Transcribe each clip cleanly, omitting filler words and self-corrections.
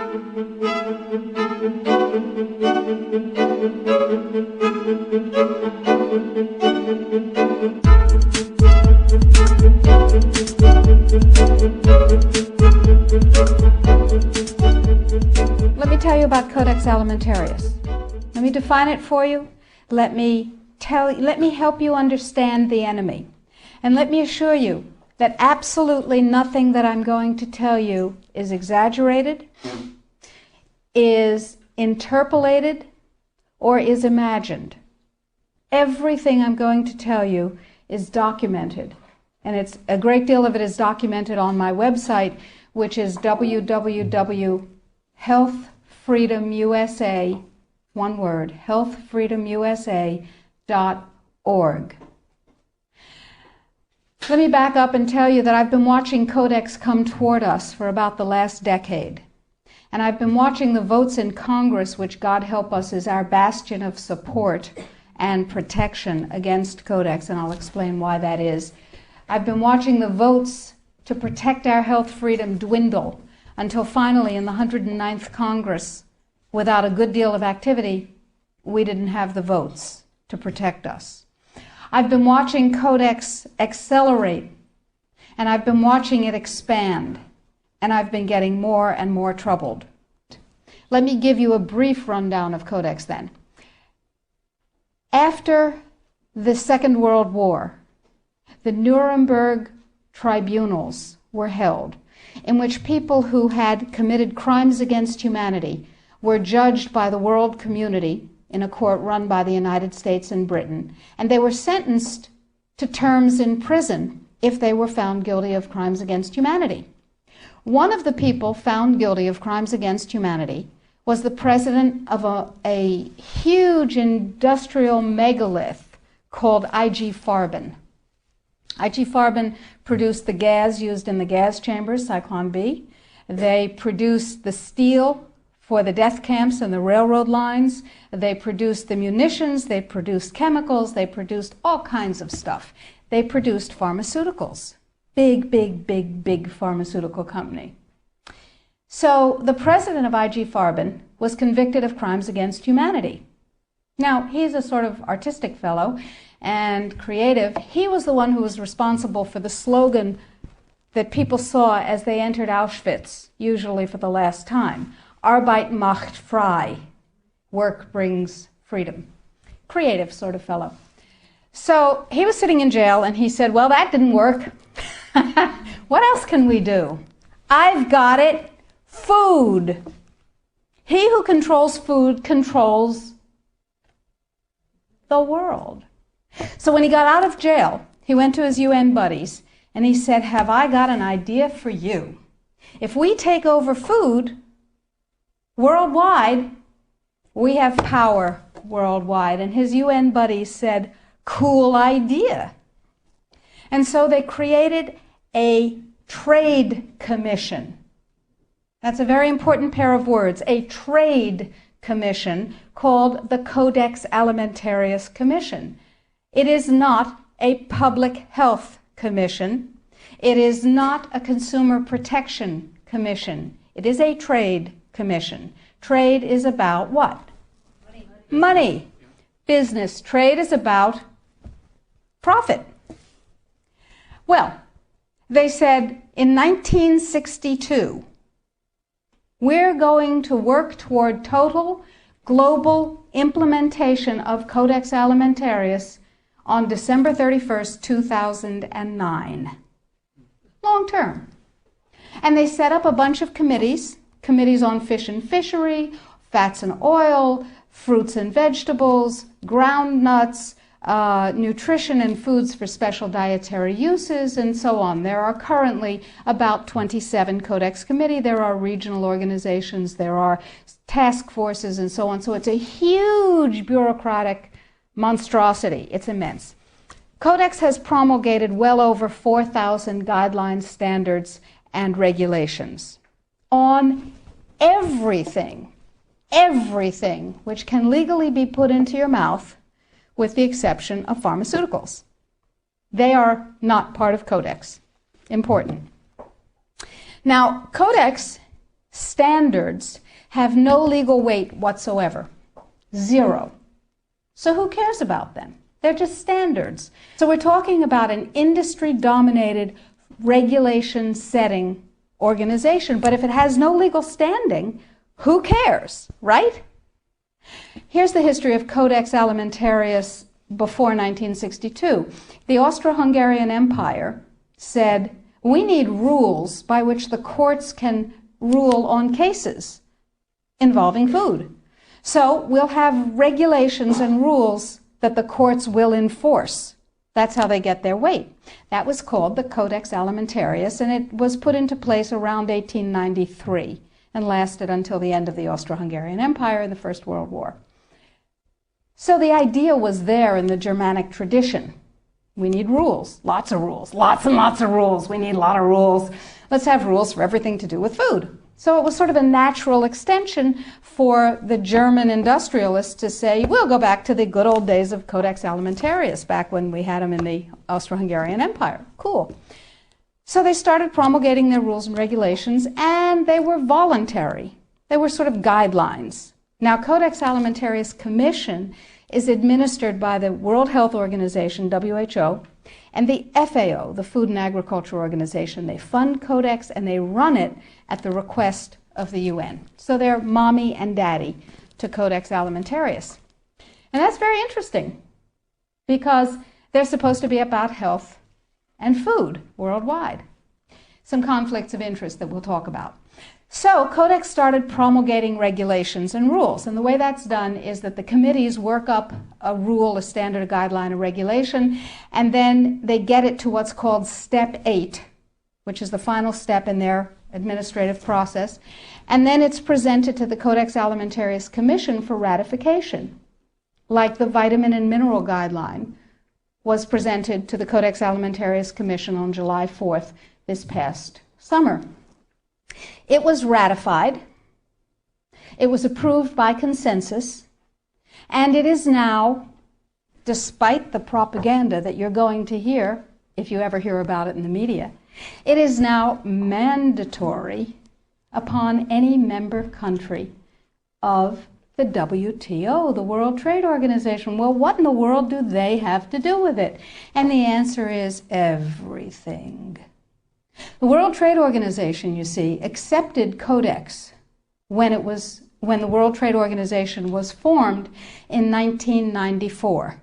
Let me tell you about Codex Alimentarius. Let me define it for you. Let me help you understand the enemy. And let me assure you that absolutely nothing that I'm going to tell you is exaggerated, is interpolated, or is imagined. Everything I'm going to tell you is documented. And a great deal of it is documented on my website, which is www.healthfreedomusa, one word, healthfreedomusa.org. Let me back up and tell you that I've been watching Codex come toward us for about the last decade. And I've been watching the votes in Congress, which, God help us, is our bastion of support and protection against Codex, and I'll explain why that is. I've been watching the votes to protect our health freedom dwindle until finally in the 109th Congress, without a good deal of activity, we didn't have the votes to protect us. I've been watching Codex accelerate, and I've been watching it expand, and I've been getting more and more troubled. Let me give you a brief rundown of Codex then. After the Second World War, the Nuremberg tribunals were held, in which people who had committed crimes against humanity were judged by the world community in a court run by the United States and Britain, and they were sentenced to terms in prison if they were found guilty of crimes against humanity. One of the people found guilty of crimes against humanity was the president of a huge industrial megalith called I.G. Farben. I.G. Farben produced the gas used in the gas chambers, Zyklon B. They produced the steel for the death camps and the railroad lines. They produced the munitions, they produced chemicals, they produced all kinds of stuff. They produced pharmaceuticals. Big pharmaceutical company. So the president of I.G. Farben was convicted of crimes against humanity. Now, he's a sort of artistic fellow and creative. He was the one who was responsible for the slogan that people saw as they entered Auschwitz, usually for the last time. Arbeit macht frei. Work brings freedom. Creative sort of fellow. So he was sitting in jail and he said, well, that didn't work. What else can we do? I've got it. Food. He who controls food controls the world. So when he got out of jail, he went to his UN buddies and he said, have I got an idea for you? If we take over food worldwide, we have power worldwide. And his UN buddies said, cool idea. And so they created a trade commission. That's a very important pair of words, a trade commission called the Codex Alimentarius Commission. It is not a public health commission. It is not a consumer protection commission. It is a trade commission. Trade is about what? Money. Business. Trade is about profit. Well, they said in 1962, we're going to work toward total global implementation of Codex Alimentarius on December 31st, 2009. Long term. And they set up a bunch of committees on fish and fishery, fats and oil, fruits and vegetables, ground nuts, nutrition and foods for special dietary uses, and so on. There are currently about 27 Codex Committee. There are regional organizations. There are task forces and so on. So it's a huge bureaucratic monstrosity. It's immense. Codex has promulgated well over 4,000 guidelines, standards, and regulations on everything which can legally be put into your mouth, with the exception of pharmaceuticals. They are not part of Codex. Important. Now, Codex standards have no legal weight whatsoever. Zero. So who cares about them? They're just standards. So we're talking about an industry-dominated, regulation-setting organization. But if it has no legal standing, who cares, right? Here's the history of Codex Alimentarius before 1962. The Austro-Hungarian Empire said, we need rules by which the courts can rule on cases involving food. So we'll have regulations and rules that the courts will enforce. That's how they get their weight. That was called the Codex Alimentarius, and it was put into place around 1893 and lasted until the end of the Austro-Hungarian Empire in the First World War. So the idea was there in the Germanic tradition. We need rules, lots of rules, lots and lots of rules. We need a lot of rules. Let's have rules for everything to do with food. So it was sort of a natural extension for the German industrialists to say, we'll go back to the good old days of Codex Alimentarius, back when we had them in the Austro-Hungarian Empire. Cool. So they started promulgating their rules and regulations, and they were voluntary. They were sort of guidelines. Now, Codex Alimentarius Commission is administered by the World Health Organization, WHO, and the FAO, the Food and Agriculture Organization. They fund Codex and they run it at the request of the UN. So they're mommy and daddy to Codex Alimentarius. And that's very interesting because they're supposed to be about health and food worldwide. Some conflicts of interest that we'll talk about. So Codex started promulgating regulations and rules, and the way that's done is that the committees work up a rule, a standard, a guideline, a regulation, and then they get it to what's called Step 8, which is the final step in their administrative process, and then it's presented to the Codex Alimentarius Commission for ratification, like the Vitamin and Mineral Guideline was presented to the Codex Alimentarius Commission on July 4th this past summer. It was ratified, it was approved by consensus, and it is now, despite the propaganda that you're going to hear, if you ever hear about it in the media, it is now mandatory upon any member country of the WTO, the World Trade Organization. Well, what in the world do they have to do with it? And the answer is everything. The World Trade Organization, you see, accepted Codex when the World Trade Organization was formed in 1994.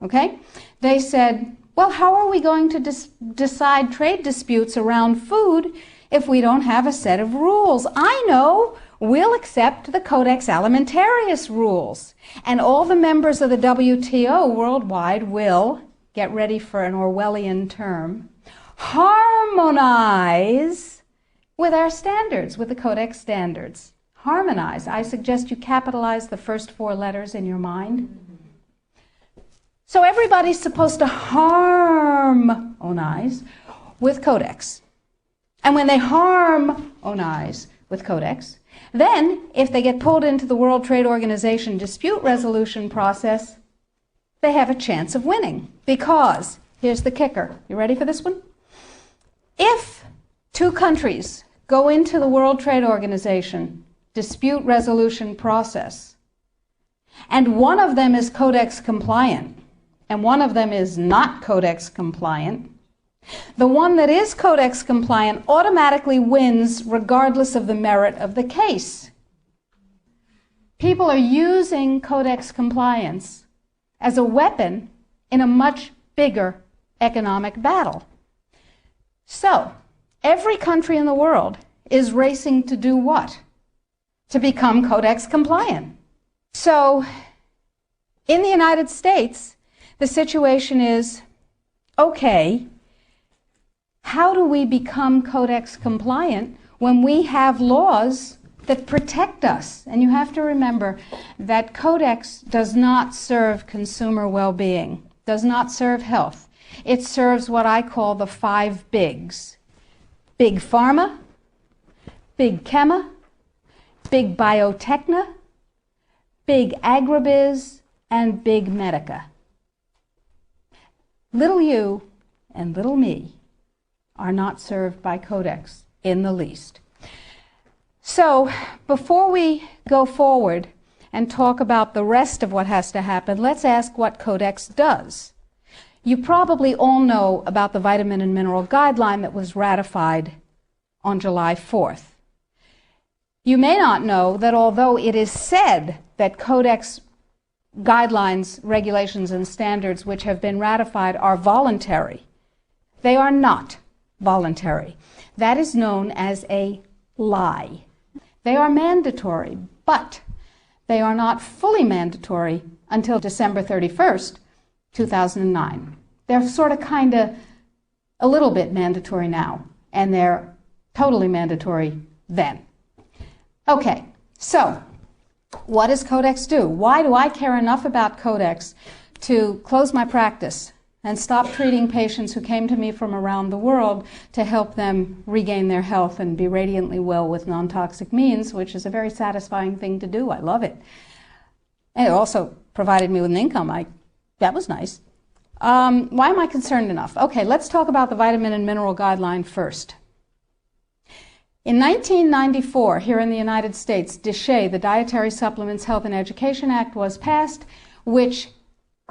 Okay? They said, well, how are we going to decide trade disputes around food if we don't have a set of rules? I know. We'll accept the Codex Alimentarius rules. And all the members of the WTO worldwide will, get ready for an Orwellian term, harmonize with our standards, with the Codex standards. Harmonize. I suggest you capitalize the first 4 letters in your mind. So everybody's supposed to harmonize with Codex. And when they harmonize with Codex, then if they get pulled into the World Trade Organization dispute resolution process, they have a chance of winning. Because, here's the kicker. You ready for this one? If 2 countries go into the World Trade Organization dispute resolution process, and one of them is Codex compliant, and one of them is not Codex compliant, the one that is Codex compliant automatically wins regardless of the merit of the case. People are using Codex compliance as a weapon in a much bigger economic battle. So, every country in the world is racing to do what? To become Codex compliant. So, in the United States, the situation is, okay, how do we become Codex compliant when we have laws that protect us? And you have to remember that Codex does not serve consumer well-being, does not serve health. It serves what I call the 5 bigs. Big Pharma, Big Chema, Big Biotechna, Big Agribiz, and Big Medica. Little you and little me are not served by Codex in the least. So before we go forward and talk about the rest of what has to happen, let's ask what Codex does. You probably all know about the vitamin and mineral guideline that was ratified on July 4th. You may not know that although it is said that Codex guidelines, regulations, and standards which have been ratified are voluntary, they are not voluntary. That is known as a lie. They are mandatory, but they are not fully mandatory until December 31st, 2009. They're sort of kind of a little bit mandatory now, and they're totally mandatory then. Okay, so what does Codex do? Why do I care enough about Codex to close my practice and stop treating patients who came to me from around the world to help them regain their health and be radiantly well with non-toxic means, which is a very satisfying thing to do. I love it. And it also provided me with an income. That was nice. Why am I concerned enough? Okay, let's talk about the vitamin and mineral guideline first. In 1994, here in the United States, DSHEA, the Dietary Supplements, Health and Education Act, was passed, which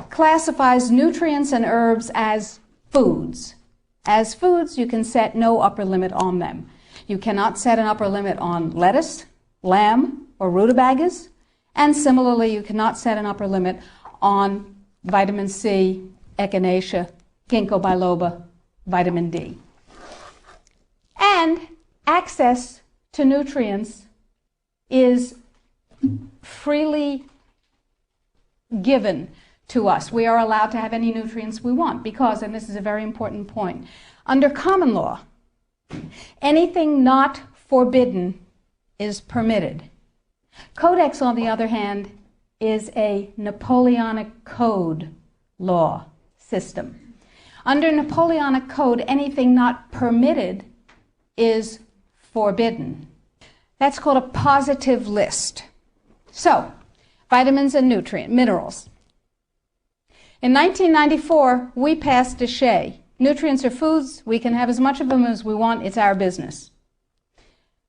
classifies nutrients and herbs as foods. As foods, you can set no upper limit on them. You cannot set an upper limit on lettuce, lamb, or rutabagas, and similarly, you cannot set an upper limit on vitamin C, echinacea, ginkgo biloba, vitamin D. And access to nutrients is freely given to us. We are allowed to have any nutrients we want because, and this is a very important point, under common law, anything not forbidden is permitted. Codex, on the other hand, is a Napoleonic Code law system. Under Napoleonic Code, anything not permitted is forbidden. That's called a positive list. So, vitamins and minerals. In 1994, we passed DSHEA. Nutrients are foods. We can have as much of them as we want. It's our business.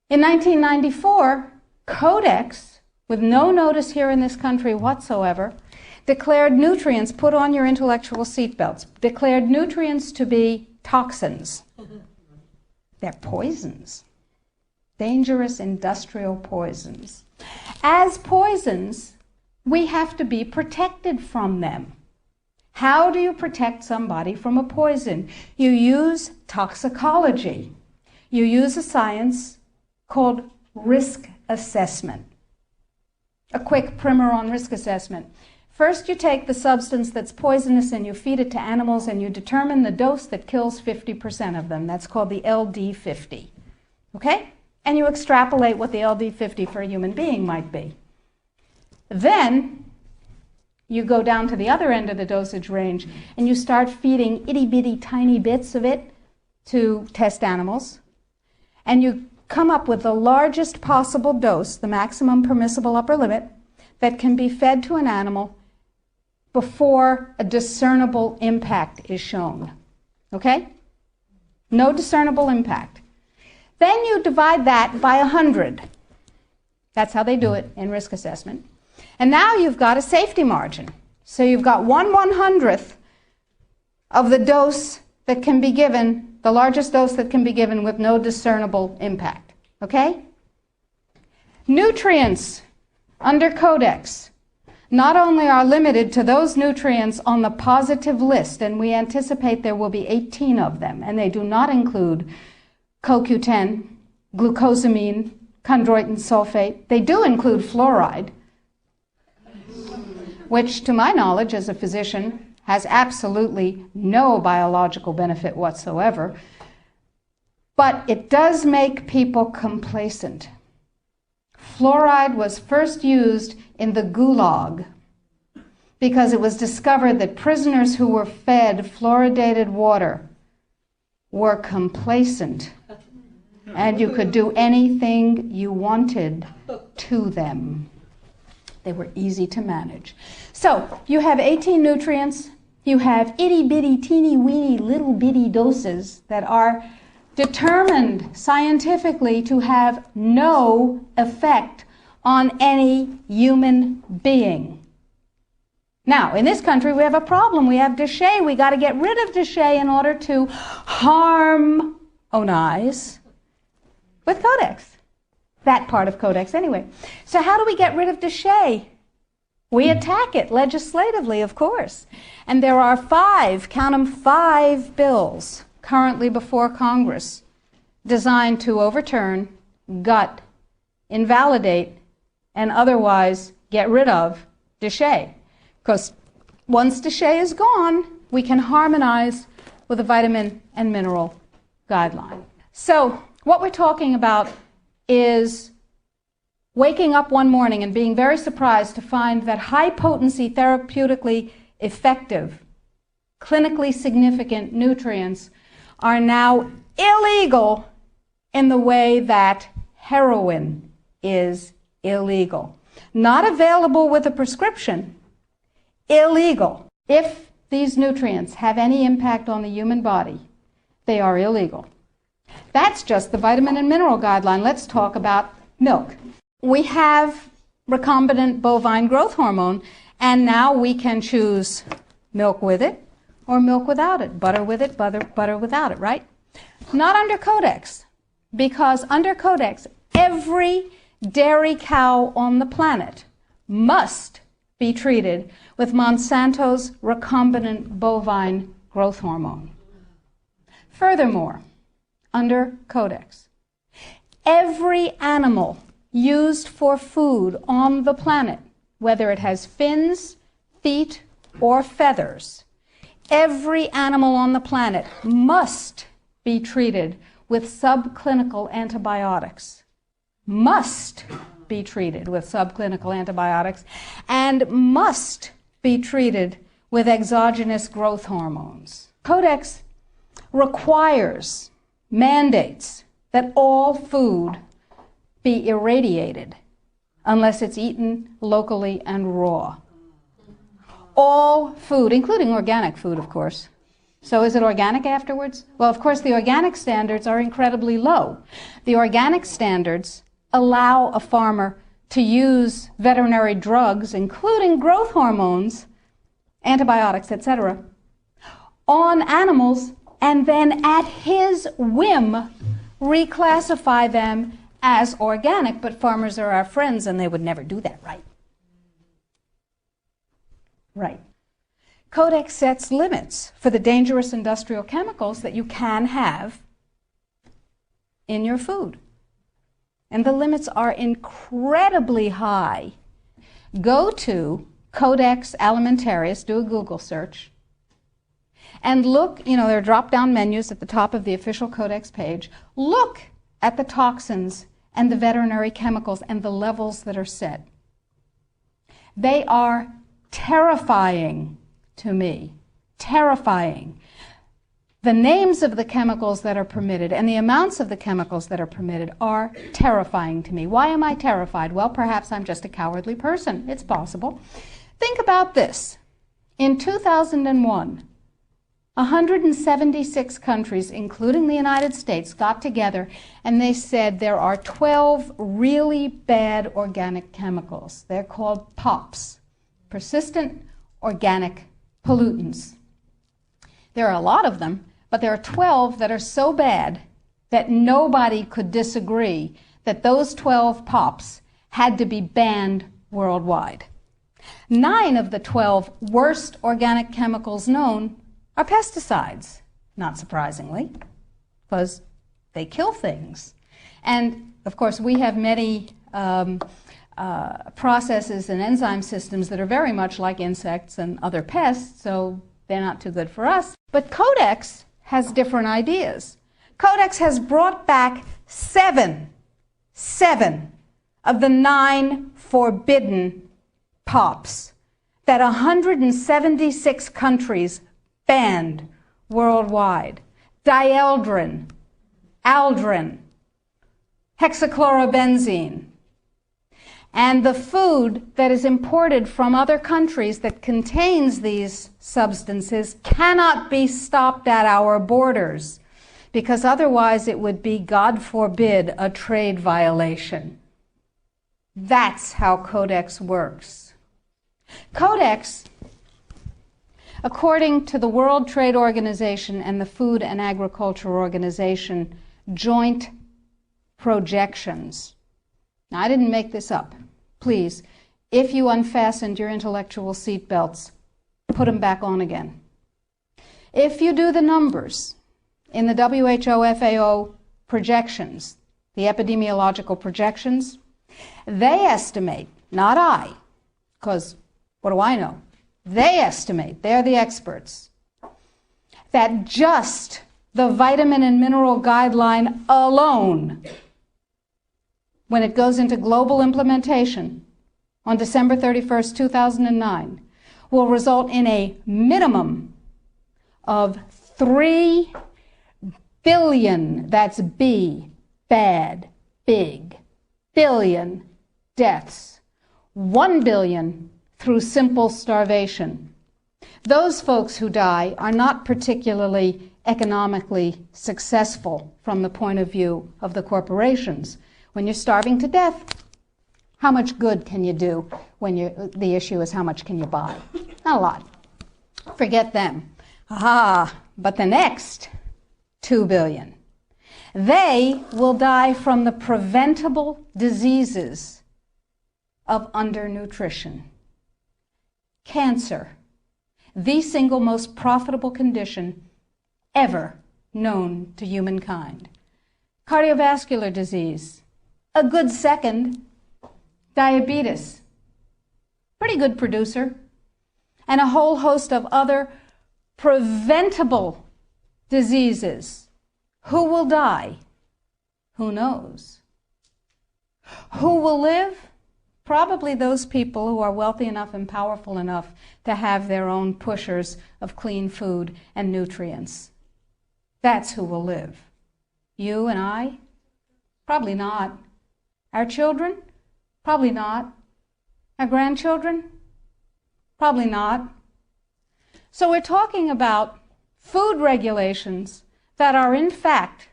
In 1994, Codex, with no notice here in this country whatsoever, declared nutrients, put on your intellectual seatbelts, declared nutrients to be toxins. They're poisons. Dangerous industrial poisons. As poisons, we have to be protected from them. How do you protect somebody from a poison? You use toxicology. You use a science called risk assessment. A quick primer on risk assessment. First, you take the substance that's poisonous and you feed it to animals and you determine the dose that kills 50% of them. That's called the LD50. Okay? And you extrapolate what the LD50 for a human being might be. Then, you go down to the other end of the dosage range and you start feeding itty-bitty tiny bits of it to test animals. And you come up with the largest possible dose, the maximum permissible upper limit, that can be fed to an animal before a discernible impact is shown. Okay? No discernible impact. Then you divide that by 100. That's how they do it in risk assessment. And now you've got a safety margin. So you've got 1/100th of the dose that can be given, the largest dose that can be given with no discernible impact. Okay? Nutrients under Codex not only are limited to those nutrients on the positive list, and we anticipate there will be 18 of them, and they do not include CoQ10, glucosamine, chondroitin sulfate. They do include fluoride, which, to my knowledge as a physician, has absolutely no biological benefit whatsoever. But it does make people complacent. Fluoride was first used in the Gulag because it was discovered that prisoners who were fed fluoridated water were complacent and you could do anything you wanted to them. They were easy to manage. So you have 18 nutrients. You have itty-bitty, teeny-weeny, little-bitty doses that are determined scientifically to have no effect on any human being. Now, in this country, we have a problem. We have DSHEA. We got to get rid of DSHEA in order to harmonize with Codex. That part of Codex, anyway. So how do we get rid of DSHEA? We attack it legislatively, of course. And there are 5, count them, 5 bills currently before Congress designed to overturn, gut, invalidate, and otherwise get rid of DSHEA. Because once DSHEA is gone, we can harmonize with a vitamin and mineral guideline. So what we're talking about is waking up one morning and being very surprised to find that high-potency, therapeutically effective, clinically significant nutrients are now illegal in the way that heroin is illegal. Not available with a prescription, illegal. If these nutrients have any impact on the human body, they are illegal. That's just the vitamin and mineral guideline. Let's talk about milk. We have recombinant bovine growth hormone, and now we can choose milk with it or milk without it, butter with it, butter without it, right? Not under Codex, because under Codex, every dairy cow on the planet must be treated with Monsanto's recombinant bovine growth hormone. Furthermore, under Codex, every animal used for food on the planet, whether it has fins, feet, or feathers, every animal on the planet must be treated with subclinical antibiotics. Must be treated with subclinical antibiotics and must be treated with exogenous growth hormones. Codex requires, mandates that all food be irradiated unless it's eaten locally and raw. All food, including organic food, of course. So is it organic afterwards? Well, of course, the organic standards are incredibly low. The organic standards allow a farmer to use veterinary drugs, including growth hormones, antibiotics, etc., on animals, and then at his whim reclassify them as organic. But farmers are our friends, and they would never do that, right? Right. Codex sets limits for the dangerous industrial chemicals that you can have in your food. And the limits are incredibly high. Go to Codex Alimentarius, do a Google search, and look, there are drop-down menus at the top of the official Codex page. Look at the toxins and the veterinary chemicals and the levels that are set. They are terrifying to me. Terrifying. The names of the chemicals that are permitted and the amounts of the chemicals that are permitted are terrifying to me. Why am I terrified? Well, perhaps I'm just a cowardly person. It's possible. Think about this. In 2001, 176 countries, including the United States, got together and they said there are 12 really bad organic chemicals. They're called POPs, persistent organic pollutants. There are a lot of them, but there are 12 that are so bad that nobody could disagree that those 12 POPs had to be banned worldwide. 9 of the 12 worst organic chemicals known are pesticides, not surprisingly, because they kill things. And, of course, we have many processes and enzyme systems that are very much like insects and other pests, so they're not too good for us. But Codex has different ideas. Codex has brought back 7 of the 9 forbidden POPs that 176 countries banned worldwide. Dieldrin, aldrin, hexachlorobenzene. And the food that is imported from other countries that contains these substances cannot be stopped at our borders because otherwise it would be, God forbid, a trade violation. That's how Codex works. Codex, according to the World Trade Organization and the Food and Agriculture Organization joint projections. Now, I didn't make this up. Please, if you unfastened your intellectual seatbelts, put them back on again. If you do the numbers in the WHO FAO projections, the epidemiological projections, they estimate, not I, because what do I know? They estimate, they're the experts, that just the vitamin and mineral guideline alone, when it goes into global implementation on December 31st, 2009, will result in a minimum of 3 billion, that's B, bad, big, billion deaths. 1 billion through simple starvation. Those folks who die are not particularly economically successful from the point of view of the corporations. When you're starving to death, how much good can you do when the issue is how much can you buy? Not a lot. Forget them. But the next 2 billion, they will die from the preventable diseases of undernutrition. Cancer, the single most profitable condition ever known to humankind. Cardiovascular disease, a good second. Diabetes, pretty good producer. And a whole host of other preventable diseases. Who will die? Who knows? Who will live? Probably those people who are wealthy enough and powerful enough to have their own pushers of clean food and nutrients. That's who will live. You and I? Probably not. Our children? Probably not. Our grandchildren? Probably not. So we're talking about food regulations that are in fact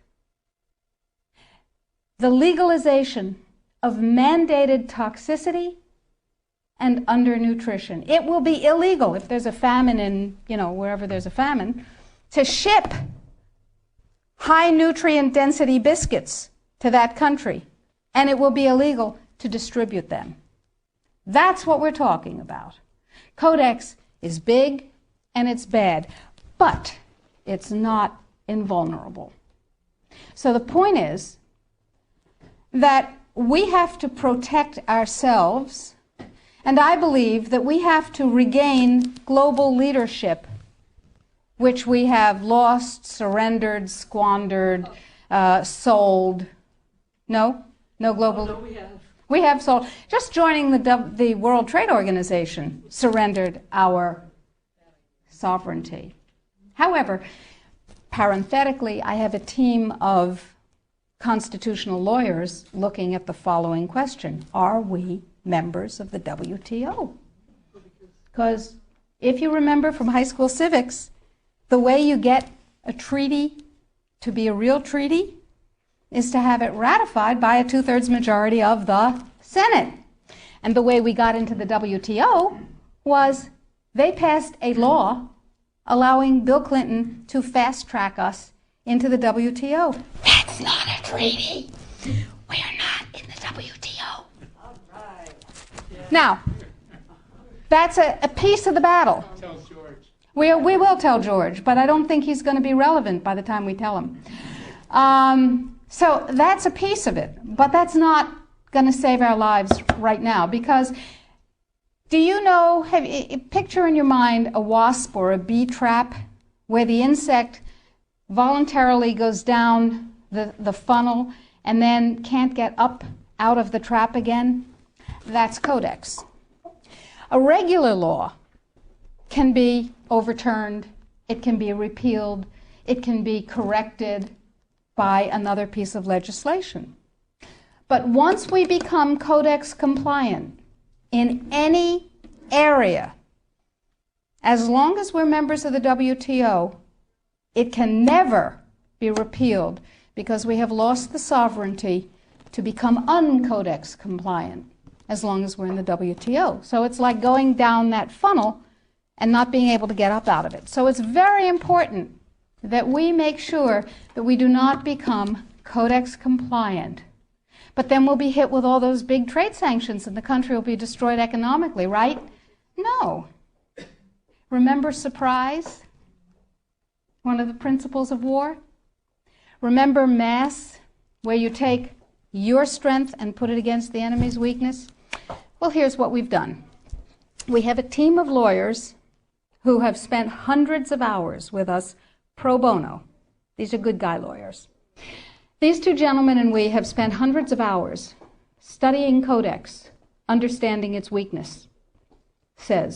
the legalization of mandated toxicity and undernutrition. It will be illegal if there's a famine in, wherever there's a famine, to ship high nutrient density biscuits to that country. And it will be illegal to distribute them. That's what we're talking about. Codex is big and it's bad, but it's not invulnerable. So the point is that we have to protect ourselves, and I believe that we have to regain global leadership, which we have lost, surrendered, squandered, sold. No global. No, we have. We have sold. Just joining the World Trade Organization surrendered our sovereignty. However, parenthetically, I have a team of constitutional lawyers looking at the following question. Are we members of the WTO? Because if you remember from high school civics, the way you get a treaty to be a real treaty is to have it ratified by a 2/3 majority of the Senate. And the way we got into the WTO was they passed a law allowing Bill Clinton to fast-track us into the WTO. That's not a treaty. We are not in the WTO. All right. Yeah. Now, that's a piece of the battle. Tell George. We will tell George, but I don't think he's going to be relevant by the time we tell him. So that's a piece of it, but that's not going to save our lives right now, because do you know, picture in your mind a wasp or a bee trap where the insect voluntarily goes down the funnel and then can't get up out of the trap again? That's Codex. A regular law can be overturned, it can be repealed, it can be corrected by another piece of legislation. But once we become Codex compliant in any area, as long as we're members of the WTO, it can never be repealed because we have lost the sovereignty to become un-Codex compliant as long as we're in the WTO. So it's like going down that funnel and not being able to get up out of it. So it's very important that we make sure that we do not become Codex compliant. But then we'll be hit with all those big trade sanctions and the country will be destroyed economically, right? No. Remember surprise? One of the principles of war? Remember mass, where you take your strength and put it against the enemy's weakness? Well, here's what we've done. We have a team of lawyers who have spent hundreds of hours with us pro bono. These are good guy lawyers. These two gentlemen and we have spent hundreds of hours studying Codex, understanding its weaknesses, a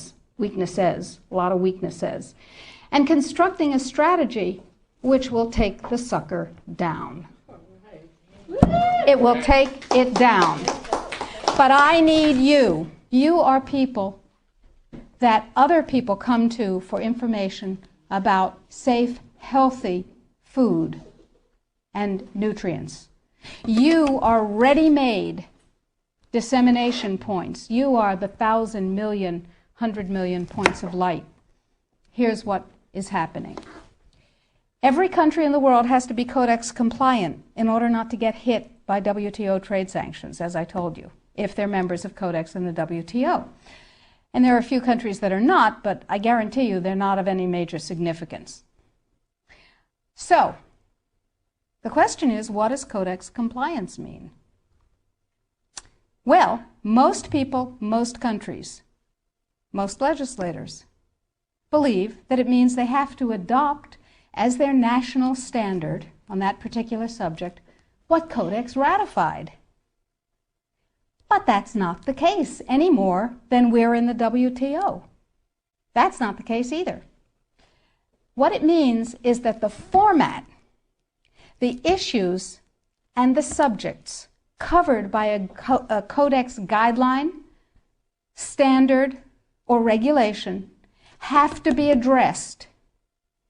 lot of weaknesses, and constructing a strategy which will take the sucker down. It will take it down. But I need you. You are people that other people come to for information about safe, healthy food and nutrients. You are ready-made dissemination points. You are the 1,000 million, 100 million points of light. Here's what is happening. Every country in the world has to be Codex compliant in order not to get hit by WTO trade sanctions, as I told you, if they're members of Codex in the WTO. And there are a few countries that are not, but I guarantee you they're not of any major significance. So, the question is, what does Codex compliance mean? Well, most people, most countries, most legislators believe that it means they have to adopt as their national standard on that particular subject what Codex ratified. But that's not the case any more than we're in the WTO. That's not the case either. What it means is that the format, the issues, and the subjects covered by a Codex guideline, standard, or regulation have to be addressed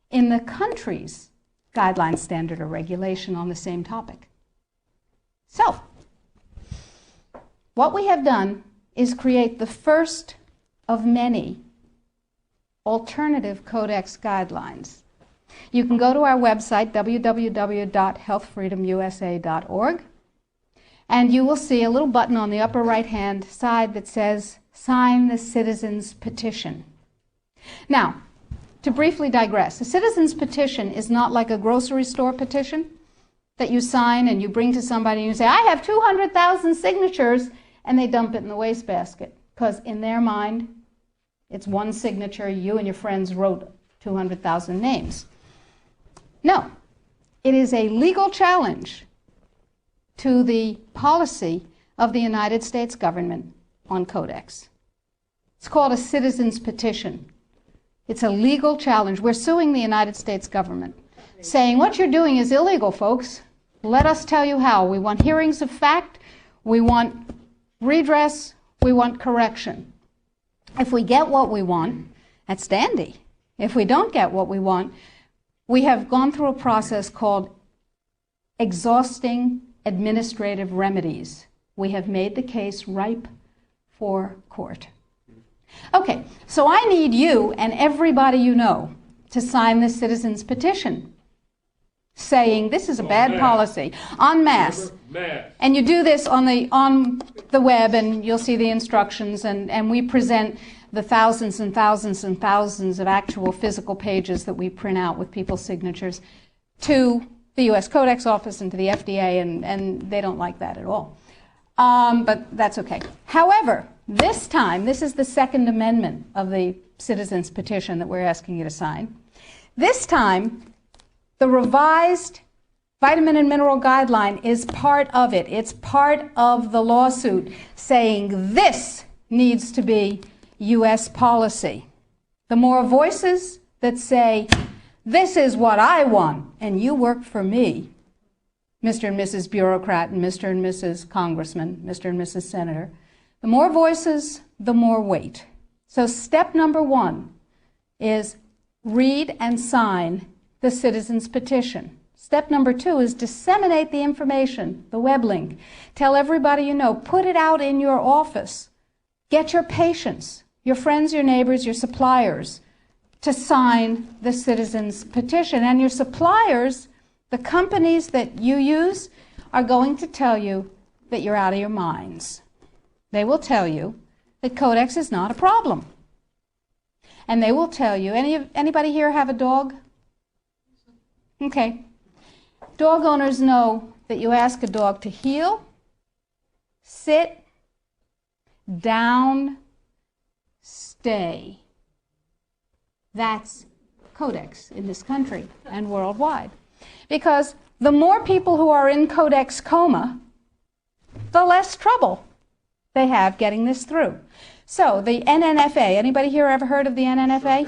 in the country's guideline, standard, or regulation on the same topic. So, what we have done is create the first of many alternative Codex guidelines. You can go to our website, www.healthfreedomusa.org, and you will see a little button on the upper right-hand side that says, Sign the Citizens Petition. Now, to briefly digress, a citizen's petition is not like a grocery store petition that you sign and you bring to somebody and you say, I have 200,000 signatures, and they dump it in the wastebasket, because in their mind, it's one signature, you and your friends wrote 200,000 names. No, it is a legal challenge to the policy of the United States government on Codex. It's called a citizen's petition. It's a legal challenge. We're suing the United States government, saying what you're doing is illegal, folks. Let us tell you how. We want hearings of fact. We want redress. We want correction. If we get what we want, that's dandy. If we don't get what we want, we have gone through a process called exhausting administrative remedies. We have made the case ripe for court. Okay, so I need you and everybody you know to sign this citizen's petition saying this is a bad policy, en masse. And you do this on the web, and you'll see the instructions, and we present the thousands and thousands and thousands of actual physical pages that we print out with people's signatures to the U.S. Codex Office and to the FDA, and they don't like that at all. But that's okay. However, this time, this is the Second Amendment of the Citizens Petition that we're asking you to sign. This time, the revised Vitamin and Mineral Guideline is part of it. It's part of the lawsuit saying this needs to be U.S. policy. The more voices that say, this is what I want, and you work for me, Mr. and Mrs. Bureaucrat and Mr. and Mrs. Congressman, Mr. and Mrs. Senator, the more voices, the more weight. So step number one is read and sign the citizen's petition. Step number 2 is disseminate the information, the web link. Tell everybody you know. Put it out in your office. Get your patients, your friends, your neighbors, your suppliers to sign the citizens' petition. And your suppliers, the companies that you use, are going to tell you that you're out of your minds. They will tell you that Codex is not a problem. And they will tell you, anybody here have a dog? Okay. Dog owners know that you ask a dog to heel, sit, down, stay. That's Codex in this country and worldwide. Because the more people who are in Codex coma, the less trouble they have getting this through. So the NNFA, anybody here ever heard of the NNFA?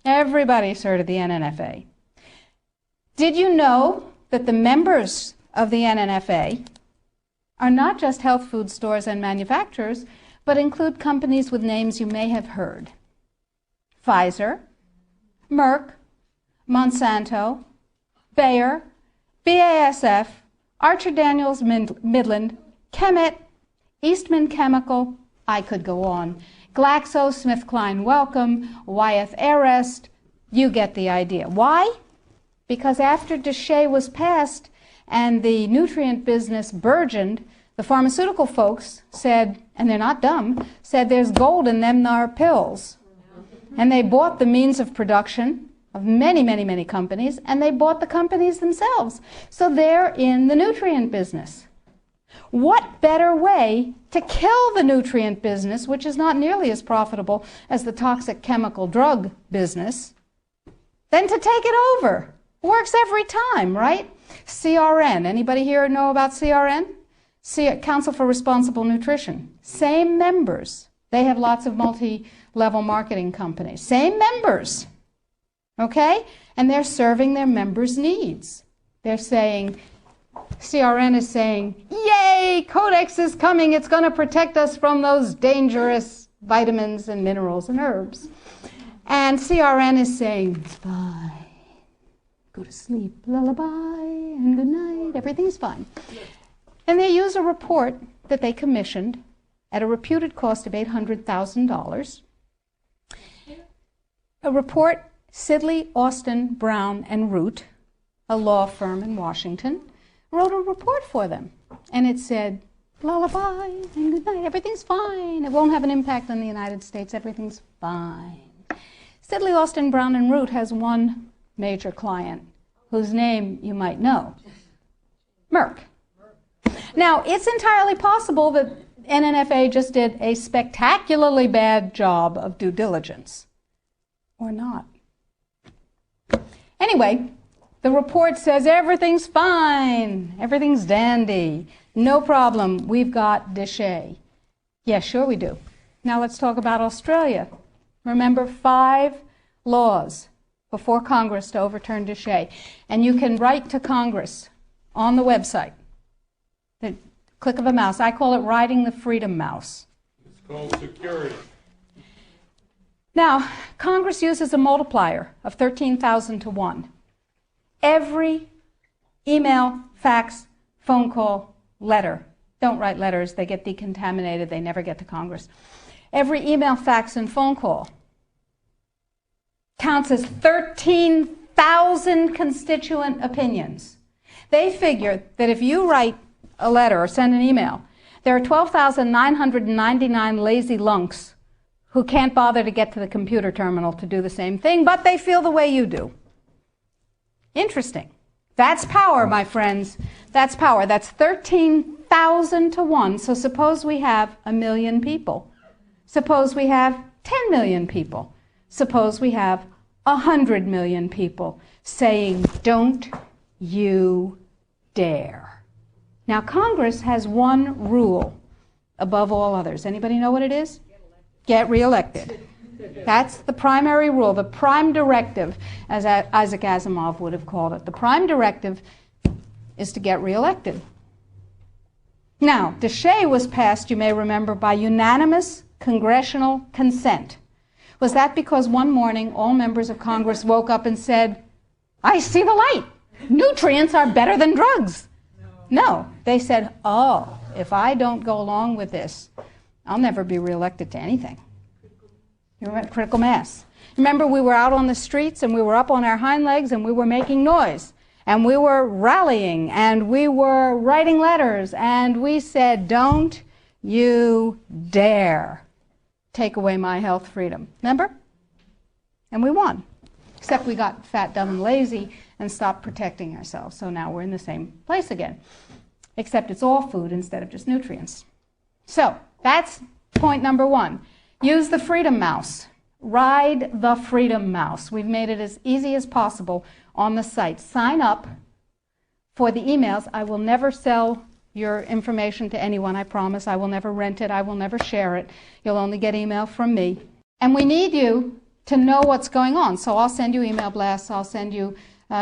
Everybody's heard of the NNFA. Did you know that the members of the NNFA are not just health food stores and manufacturers, but include companies with names you may have heard? Pfizer, Merck, Monsanto, Bayer, BASF, Archer Daniels Midland, Chemet, Eastman Chemical, I could go on, GlaxoSmithKline Wellcome, Wyeth Arrest, you get the idea. Why? Because after DSHEA was passed and the nutrient business burgeoned, the pharmaceutical folks said, and they're not dumb, said there's gold in them thar pills. And they bought the means of production of many, many, many companies, and they bought the companies themselves. So they're in the nutrient business. What better way to kill the nutrient business, which is not nearly as profitable as the toxic chemical drug business, than to take it over? Works every time, right? CRN. Anybody here know about CRN? Council for Responsible Nutrition. Same members. They have lots of multi-level marketing companies. Same members. Okay? And they're serving their members' needs. They're saying, CRN is saying, yay, Codex is coming. It's going to protect us from those dangerous vitamins and minerals and herbs. And CRN is saying, it's fine. Go to sleep, lullaby, and good night. Everything's fine. And they use a report that they commissioned at a reputed cost of $800,000. A report Sidley, Austin, Brown, and Root, a law firm in Washington, wrote a report for them. And it said, lullaby and good night. Everything's fine. It won't have an impact on the United States. Everything's fine. Sidley, Austin, Brown, and Root has one major client whose name you might know, Merck. Now, it's entirely possible that NNFA just did a spectacularly bad job of due diligence, or not. Anyway, the report says everything's fine, everything's dandy, no problem, we've got DSHEA. Yeah, sure we do. Now let's talk about Australia. Remember, 5 laws before Congress to overturn DSHEA. And you can write to Congress on the website. The click of a mouse. I call it riding the freedom mouse. It's called security. Now, Congress uses a multiplier of 13,000 to 1. Every email, fax, phone call, letter. Don't write letters. They get decontaminated. They never get to Congress. Every email, fax, and phone call counts as 13,000 constituent opinions. They figure that if you write a letter or send an email, there are 12,999 lazy lunks who can't bother to get to the computer terminal to do the same thing, but they feel the way you do. Interesting. That's power, my friends. That's power. That's 13,000 to 1. So suppose we have 1 million people. Suppose we have 10 million people. Suppose we have 100 million people saying, don't you dare. Now, Congress has one rule above all others. Anybody know what it is? Get reelected. That's the primary rule, the prime directive, as Isaac Asimov would have called it. The prime directive is to get reelected. Now, DSHEA was passed, you may remember, by unanimous congressional consent. Was that because one morning all members of Congress woke up and said, I see the light. nutrients are better than drugs. No, they said, oh, if I don't go along with this, I'll never be reelected to anything. You remember critical mass. Remember, we were out on the streets and we were up on our hind legs and we were making noise and we were rallying and we were writing letters and we said, don't you dare take away my health freedom. Remember? And we won. Except we got fat, dumb, and lazy and stopped protecting ourselves. So now we're in the same place again. Except it's all food instead of just nutrients. So that's point number one. Use the Freedom Mouse. Ride the Freedom Mouse. We've made it as easy as possible on the site. Sign up for the emails. I will never sell your information to anyone, I promise. I will never rent it. I will never share it. You'll only get email from me. And we need you to know what's going on. So I'll send you email blasts. I'll send you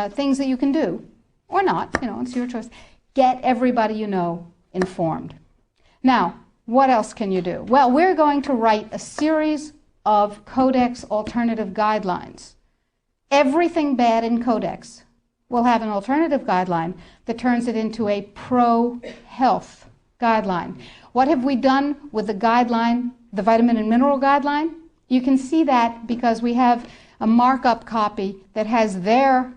things that you can do. Or not. You know, it's your choice. Get everybody you know informed. Now, what else can you do? Well, we're going to write a series of Codex alternative guidelines. Everything bad in Codex will have an alternative guideline that turns it into a pro-health guideline. What have we done with the guideline, the vitamin and mineral guideline? You can see that because we have a markup copy that has their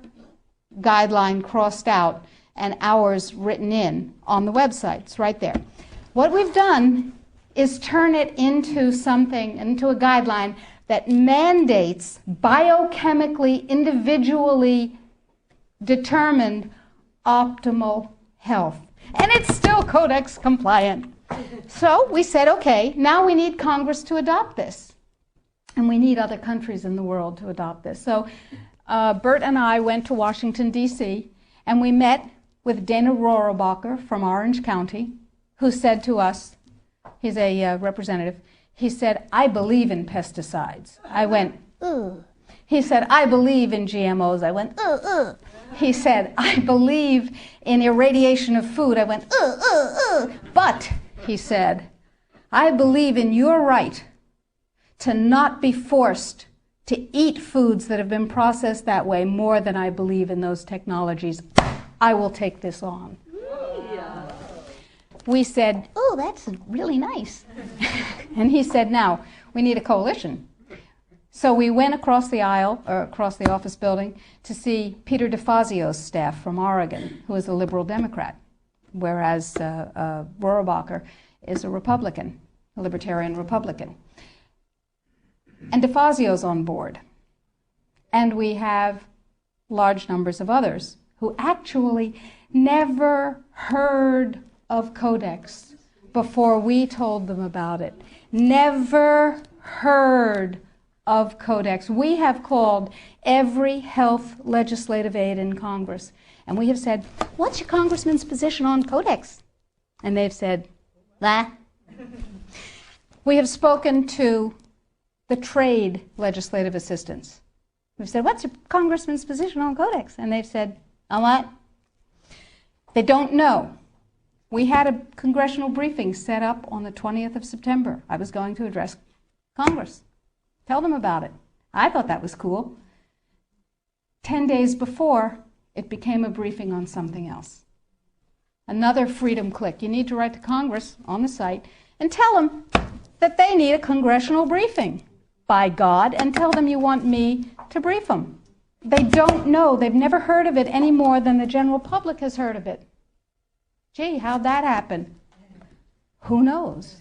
guideline crossed out and ours written in on the website. It's right there. What we've done is turn it into something, into a guideline that mandates biochemically, individually determined optimal health. And it's still Codex compliant. So we said, okay, now we need Congress to adopt this. And we need other countries in the world to adopt this. So Bert and I went to Washington, D.C., and we met with Dana Rohrabacher from Orange County, who said to us, he's a representative, he said, I believe in pesticides. I went, ugh. He said, I believe in GMOs. I went, ugh, ugh. He said, I believe in irradiation of food. I went, ugh, ugh, ugh. But, he said, I believe in your right to not be forced to eat foods that have been processed that way more than I believe in those technologies. I will take this on. We said, oh, that's really nice. And he said, now, we need a coalition. So we went across the aisle, or across the office building, to see Peter DeFazio's staff from Oregon, who is a liberal Democrat, whereas Rohrabacher is a Republican, a libertarian Republican. And DeFazio's on board. And we have large numbers of others who actually never heard of Codex before we told them about it. Never heard of Codex. We have called every health legislative aide in Congress, and we have said, what's your congressman's position on Codex? And they've said, bah. We have spoken to the trade legislative assistants. We've said, what's your congressman's position on Codex? And they've said, on what? They don't know. We had a congressional briefing set up on the 20th of September. I was going to address Congress. Tell them about it. I thought that was cool. 10 days before, it became a briefing on something else. Another freedom click. You need to write to Congress on the site and tell them that they need a congressional briefing, by God, and tell them you want me to brief them. They don't know. They've never heard of it any more than the general public has heard of it. Gee, how'd that happen? Who knows?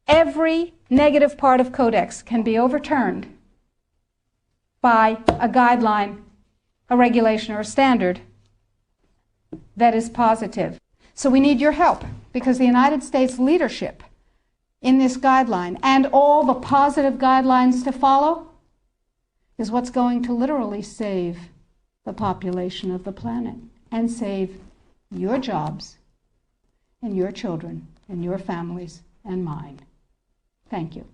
Every negative part of Codex can be overturned by a guideline, a regulation, or a standard that is positive. So we need your help, because the United States leadership in this guideline and all the positive guidelines to follow is what's going to literally save the population of the planet and save your jobs and your children and your families and mine. Thank you.